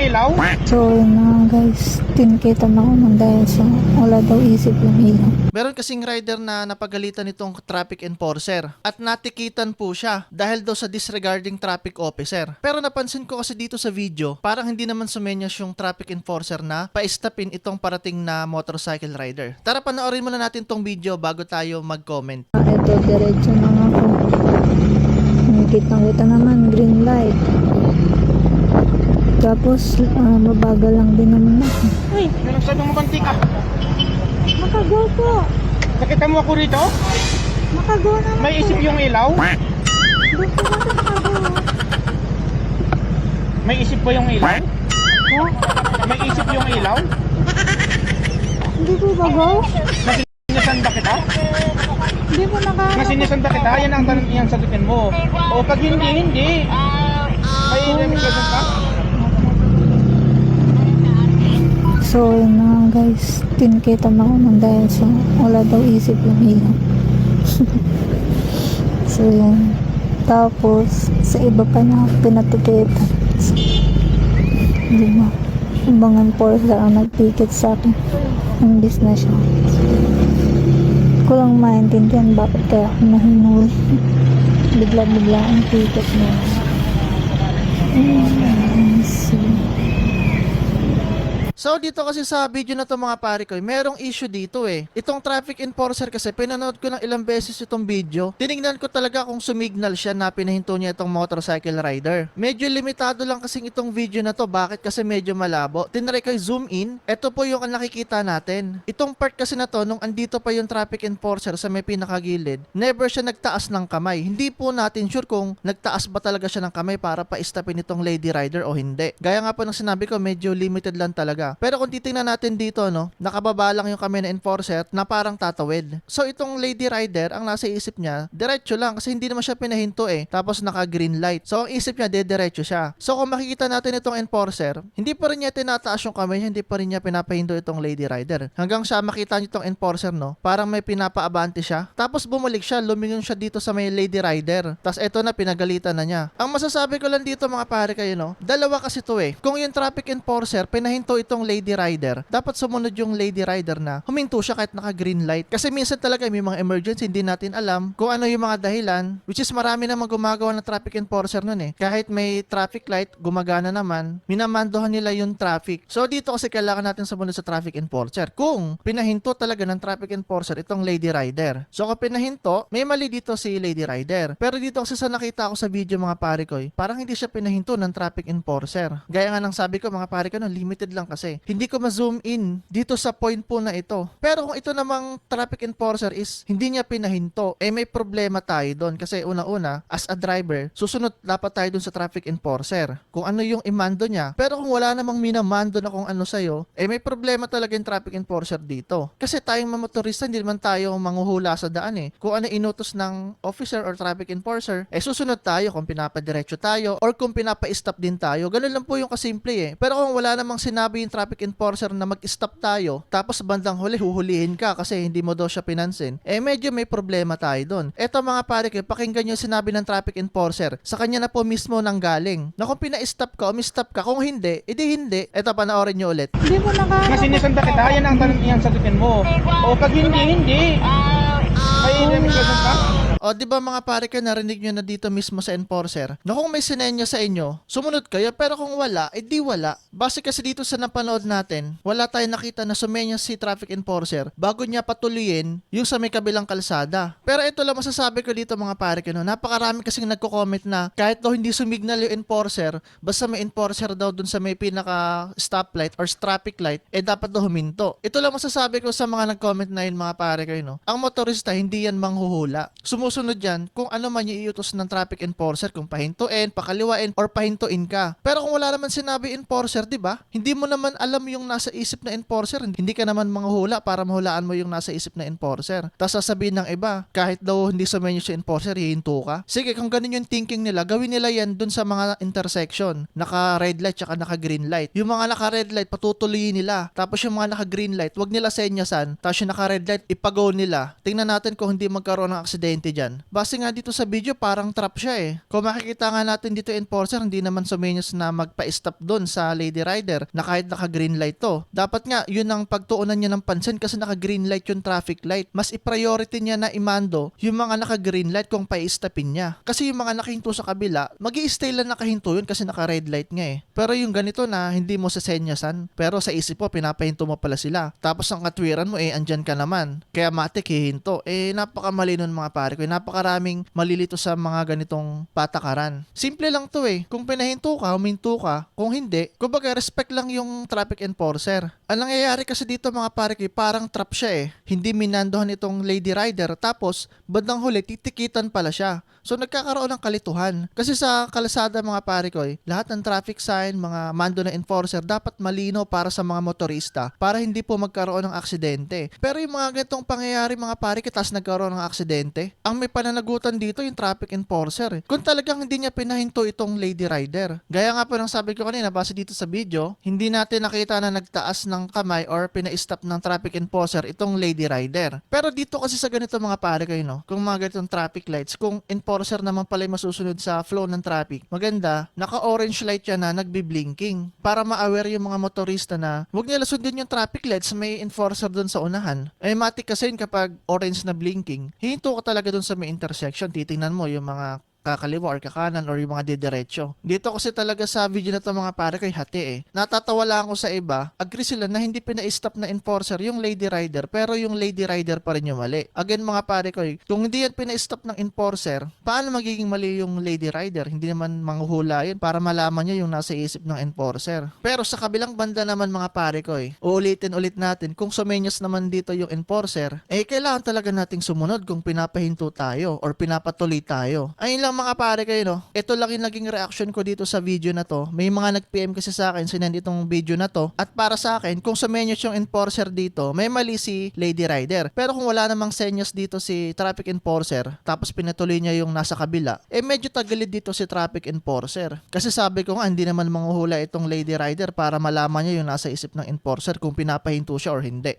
ilaw? So yun na nga guys, tinikita na ako ng dahil sa wala daw isip yung ilaw. Meron kasing rider na napagalitan nitong traffic enforcer at natikitan po siya dahil daw sa disregarding traffic officer. Pero napansin ko kasi dito sa video, parang hindi naman sumenyas yung traffic enforcer na pa-stopin itong parating na motorcycle rider. Tara, panoorin muna natin tong video bago tayo mag-comment. Ito, diretso na nga ako. Kitang-kita naman, green light. Tapos, mabagal lang din naman ako. Uy, nagsabi mo bang tika? Makago po. Nakita mo ako rito? Makago naman. May isip yung ilaw? Gusto natin makago. May isip ba yung ilaw? Ha? May isip yung ilaw? Hindi po ba go? Nasinisan ba kita? Hindi po Nasinisan ba kita? Yan ang tanong iyang sagutin mo. O pag hindi, hindi. May remission ka? So yun na nga guys, tinikita na ako ng dahil sa wala daw isip yung ilaw. So yun. Tapos sa iba pa na pinatikita. Di ba? Ibang enforcer ang nagtikit sa akin. Imbis na siya. Ko lang maintindihan bakit kaya ako nahinuli. Bigla-bigla ang ticket niya. So dito kasi sa video na to mga pare ko, merong issue dito eh. Itong traffic enforcer kasi pinanood ko ng ilang beses itong video. Tinignan ko talaga kung sumignal siya na pinahinto niya itong motorcycle rider. Medyo limitado lang kasing itong video na to. Bakit? Kasi medyo malabo. Tinry ko zoom in. Ito po yung nakikita natin. Itong part kasi na to, nung andito pa yung traffic enforcer sa may pinakagilid, never siya nagtaas ng kamay. Hindi po natin sure kung nagtaas ba talaga siya ng kamay para pa-stopin itong lady rider o hindi. Gaya nga po ng sinabi ko, medyo limited lang talaga. Pero kung titingnan natin dito, no, nakababa lang yung kamay na enforcer na parang tatawid. So itong lady rider, ang nasa isip niya, diretso lang kasi hindi naman siya pinahinto eh. Tapos naka green light. So ang isip niya, diretso siya. So kung makikita natin itong enforcer, hindi pa rin niya tinataas yung kamay niya, hindi pa rin niya pinapahinto itong lady rider. Hanggang siya makita niyo itong enforcer, no, parang may pinapaabante siya. Tapos bumalik siya, lumingon siya dito sa may lady rider. Tapos eto na, pinagalitan na niya. Ang masasabi ko lang dito mga pare kayo, no, dalawa kasi to eh. Kung yung traffic enforcer, pinahinto itong lady rider, dapat sumunod yung lady rider na huminto siya kahit naka green light. Kasi minsan talaga may mga emergency, hindi natin alam kung ano yung mga dahilan, which is marami namang gumagawa ng traffic enforcer nun eh. Kahit may traffic light, gumagana naman, minamandohan nila yung traffic. So dito kasi kailangan natin sumunod sa traffic enforcer. Kung pinahinto talaga ng traffic enforcer itong lady rider. So kung pinahinto, may mali dito si lady rider. Pero dito kasi sa nakita ko sa video mga pare ko, parang hindi siya pinahinto ng traffic enforcer. Gaya nga ng sabi ko mga pare ko, no, limited lang kasi. Hindi ko ma-zoom in dito sa point po na ito. Pero kung ito namang traffic enforcer is hindi niya pinahinto, eh may problema tayo doon. Kasi una-una, as a driver, susunod dapat tayo doon sa traffic enforcer. Kung ano yung imando niya. Pero kung wala namang minamando na kung ano sa'yo, eh may problema talaga yung traffic enforcer dito. Kasi tayong mga motorista, hindi naman tayo manghuhula sa daan eh. Kung ano inutos ng officer or traffic enforcer, eh susunod tayo kung pinapadiretso tayo or kung pinapa-stop din tayo. Ganun lang po yung kasimple eh. Pero kung wala namang sinabi yung traffic enforcer na mag-stop tayo, tapos bandang huli huhulihin ka kasi hindi mo daw siya pinansin, eh medyo may problema tayo doon. Eto mga pare ko, pakinggan yung sinabi ng traffic enforcer. Sa kanya na po mismo nanggaling. Na kung pina-stop ka o mis-stop ka, kung hindi, edi hindi. Eto, panoorin nyo ulit. Hindi mo Nasinisan ba kita? Yan ang tanong iyang sagutin mo. O pag hindi, hindi. May remission ka? O di ba mga pare ko, narinig nyo na dito mismo sa enforcer na kung may sinenya sa inyo, sumunod kayo, pero kung wala, edi wala. Base kasi dito sa napanood natin, wala tayong nakita na sumenya si traffic enforcer bago niya patuloyin yung sa may kabilang kalsada. Pero ito lang masasabi ko dito mga pare ko, no, napakarami kasing nagko-comment na kahit daw hindi sumignal yung enforcer, basta may enforcer daw dun sa may pinaka stoplight or traffic light, eh dapat daw huminto. Ito lang masasabi ko sa mga nag-comment na yun mga pare ko, no, ang motorista hindi yan manghuhula. Sumusunod yan kung ano man yung iutos ng traffic enforcer, kung pahintuin, pakaliwain, or pahintuin ka. Pero kung wala naman sinabi enforcer, di ba? Hindi mo naman alam yung nasa isip na enforcer. Hindi ka naman manghuhula para mahulaan mo yung nasa isip na enforcer. Tapos sasabihin ng iba, kahit daw hindi sumenyo si enforcer, hihinto ka. Sige, kung ganun yung thinking nila, gawin nila yan dun sa mga intersection. Naka red light, tsaka naka green light. Yung mga naka red light, patutuloyin nila. Tapos yung mga naka green light, wag nila senyasan. Tapos yung naka red light, ipagaw nila. Tingnan natin kung hindi magkaroon ng aksidente dyan? Base nga dito sa video, parang trap siya eh. Kung makikita nga natin dito enforcer, hindi naman sumenyos na magpa-stop doon sa Lady Rider na kahit naka-green light to. Dapat nga, yun ang pagtuunan niya ng pansin kasi naka-green light yung traffic light. Mas i-priority niya na imando yung mga naka-green light kung pa-stopin niya. Kasi yung mga nakahinto sa kabila, mag-i-stay lang nakahinto yun kasi naka-red light nga eh. Pero yung ganito na hindi mo sasenyasan, pero sa isip mo, pinapahinto mo pala sila. Tapos ang katwiran mo eh, andyan ka naman. Kaya matik hihinto. Eh, napakamali nun mga pare ko. Napakaraming malilito sa mga ganitong patakaran. Simple lang to eh. Kung pinahinto ka, huminto ka. Kung hindi, kumbaga respect lang yung traffic enforcer. Ang nangyayari kasi dito mga pare ko, parang trap siya eh. Hindi minandohan itong Lady Rider. Tapos, bandang huli, titikitan pala siya. So, nagkakaroon ng kalituhan. Kasi sa kalsada mga pare ko, lahat ng traffic sign, mga mando na enforcer, dapat malino para sa mga motorista para hindi po magkaroon ng aksidente. Pero yung mga ganitong pangyayari mga pare ko, tas nagkaroon ng aksidente, ang may pananagutan dito yung traffic enforcer. Kung talagang hindi niya pinahinto itong Lady Rider. Gaya nga po ng sabi ko kanina, base dito sa video, hindi natin nakita na nagtaas ng kamay or pina-stop ng traffic enforcer itong Lady Rider. Pero dito kasi sa ganito mga pare ko, no, kung mga ganitong traffic lights, kung enforcer naman pala yung masusunod sa flow ng traffic, maganda, naka-orange light yan na nagbi-blinking para ma-aware yung mga motorista na huwag nila sundin yung traffic lights, may enforcer dun sa unahan. Eh, matik kasi yun kapag orange na blinking, hihinto ka talaga dun sa may intersection, titingnan mo yung mga kakaliwa or kakanan or yung mga didiretso. Dito kasi talaga sa video na to mga pare kay hati eh. Natatawa lang ako sa iba, agree sila na hindi pina-stop na enforcer yung Lady Rider pero yung Lady Rider pa rin yung mali. Again mga pare ko, kung hindi yan pina-stop ng enforcer, paano magiging mali yung Lady Rider? Hindi naman manghuhula yun para malaman niya yung nasa isip ng enforcer. Pero sa kabilang banda naman mga pare ko, uulitin ulit natin kung sumenyos naman dito yung enforcer, kailangan talaga nating sumunod kung pinapahinto tayo or pinapatuloy tayo. Ayun lang mga pare kayo, no? Ito lang yung naging reaction ko dito sa video na to. May mga nag-PM kasi sa akin, sinend itong video na to. At para sa akin, kung sumenyos yung enforcer dito, may mali si Lady Rider. Pero kung wala namang senyos dito si traffic enforcer, tapos pinatuloy niya yung nasa kabila, medyo tagilid dito si traffic enforcer. Kasi sabi ko nga, hindi naman manghuhula itong Lady Rider para malaman niya yung nasa isip ng enforcer kung pinapahinto siya or hindi.